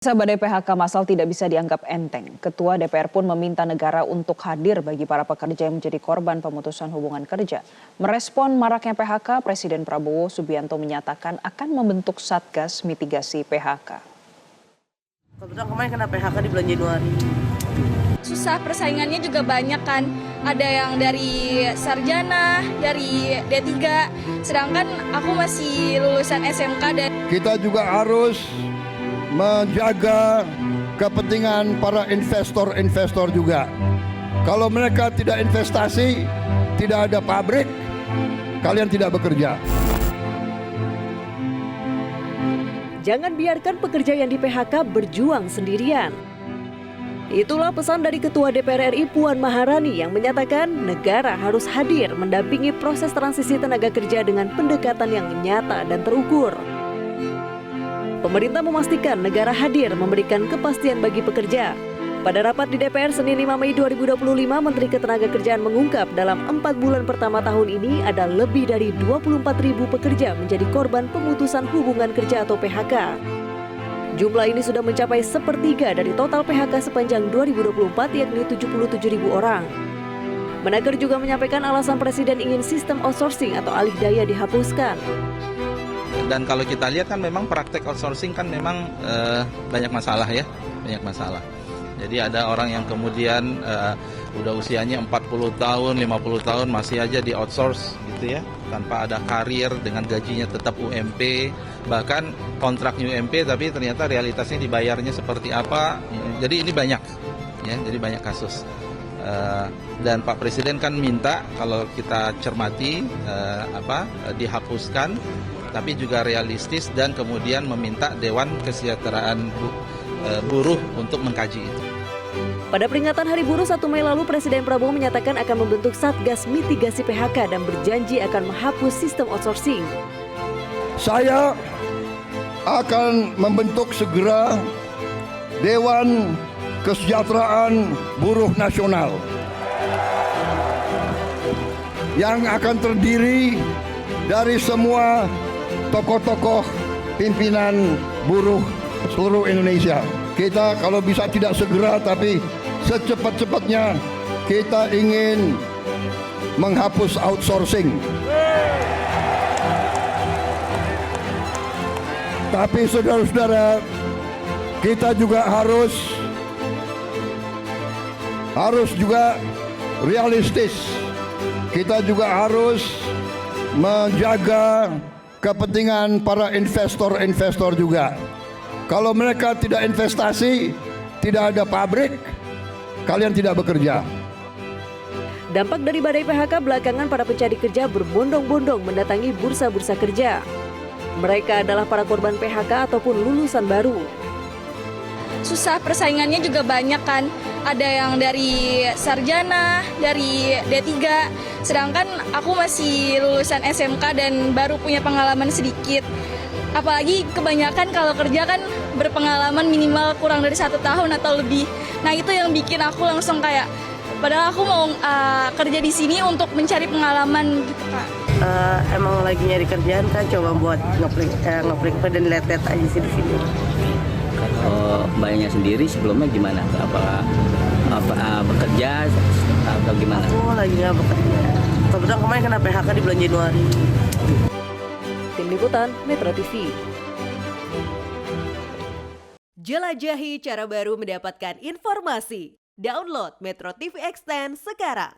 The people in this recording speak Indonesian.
Badai PHK massal tidak bisa dianggap enteng. Ketua DPR pun meminta negara untuk hadir bagi para pekerja yang menjadi korban pemutusan hubungan kerja. Merespon maraknya PHK, Presiden Prabowo Subianto menyatakan akan membentuk Satgas Mitigasi PHK. Kebetulan kemarin kena PHK di bulan Januari. Susah, persaingannya juga banyak kan. Ada yang dari sarjana, dari D3, sedangkan aku masih lulusan SMK dan kita juga harus menjaga kepentingan para investor juga. Kalau mereka tidak investasi, tidak ada pabrik, kalian tidak bekerja. Jangan biarkan pekerja yang di PHK berjuang sendirian. Itulah pesan dari Ketua DPR RI Puan Maharani yang menyatakan negara harus hadir mendampingi proses transisi tenaga kerja dengan pendekatan yang nyata dan terukur. Pemerintah memastikan negara hadir memberikan kepastian bagi pekerja. Pada rapat di DPR Senin 5 Mei 2025, Menteri Ketenagakerjaan mengungkap dalam 4 bulan pertama tahun ini ada lebih dari 24.000 pekerja menjadi korban pemutusan hubungan kerja atau PHK. Jumlah ini sudah mencapai sepertiga dari total PHK sepanjang 2024 yakni 77.000 orang. Menaker juga menyampaikan alasan Presiden ingin sistem outsourcing atau alih daya dihapuskan. Dan kalau kita lihat kan memang praktek outsourcing kan memang banyak masalah ya, banyak masalah. Jadi ada orang yang kemudian udah usianya 40 tahun, 50 tahun masih aja di outsource gitu ya, tanpa ada karir dengan gajinya tetap UMP, bahkan kontrak UMP tapi ternyata realitasnya dibayarnya seperti apa. Jadi ini banyak ya, jadi banyak kasus. Dan Pak Presiden kan minta kalau kita cermati dihapuskan, tapi juga realistis dan kemudian meminta Dewan Kesejahteraan Buruh untuk mengkaji itu. Pada peringatan Hari Buruh 1 Mei lalu, Presiden Prabowo menyatakan akan membentuk Satgas Mitigasi PHK dan berjanji akan menghapus sistem outsourcing. Saya akan membentuk segera Dewan Kesejahteraan Buruh Nasional yang akan terdiri dari semua tokoh-tokoh pimpinan buruh seluruh Indonesia. Kita kalau bisa tidak segera tapi secepat-cepatnya kita ingin menghapus outsourcing. Tapi saudara-saudara, kita juga harus juga realistis. Kita juga harus menjaga kepentingan para investor juga. Kalau mereka tidak investasi, tidak ada pabrik, kalian tidak bekerja. Dampak dari badai PHK belakangan para pencari kerja berbondong-bondong mendatangi bursa-bursa kerja. Mereka adalah para korban PHK ataupun lulusan baru. susah, persaingannya juga banyak kan. Ada yang dari sarjana, dari D3, sedangkan aku masih lulusan SMK dan baru punya pengalaman sedikit. Apalagi kebanyakan kalau kerja kan berpengalaman minimal kurang dari 1 tahun atau lebih. Nah itu yang bikin aku langsung kayak, padahal aku mau kerja di sini untuk mencari pengalaman gitu Kak. Emang lagi nyari kerjaan kan, coba buat ngeplik dan lihat-lihat aja sih di sini. Kalau mbaknya sendiri sebelumnya gimana? Apa bekerja atau gimana? Aku lagi nggak bekerja. Kebetulan kemarin kena PHK di bulan Januari. Tim Liputan Metro TV. Jelajahi cara baru mendapatkan informasi. Download Metro TV Extend sekarang.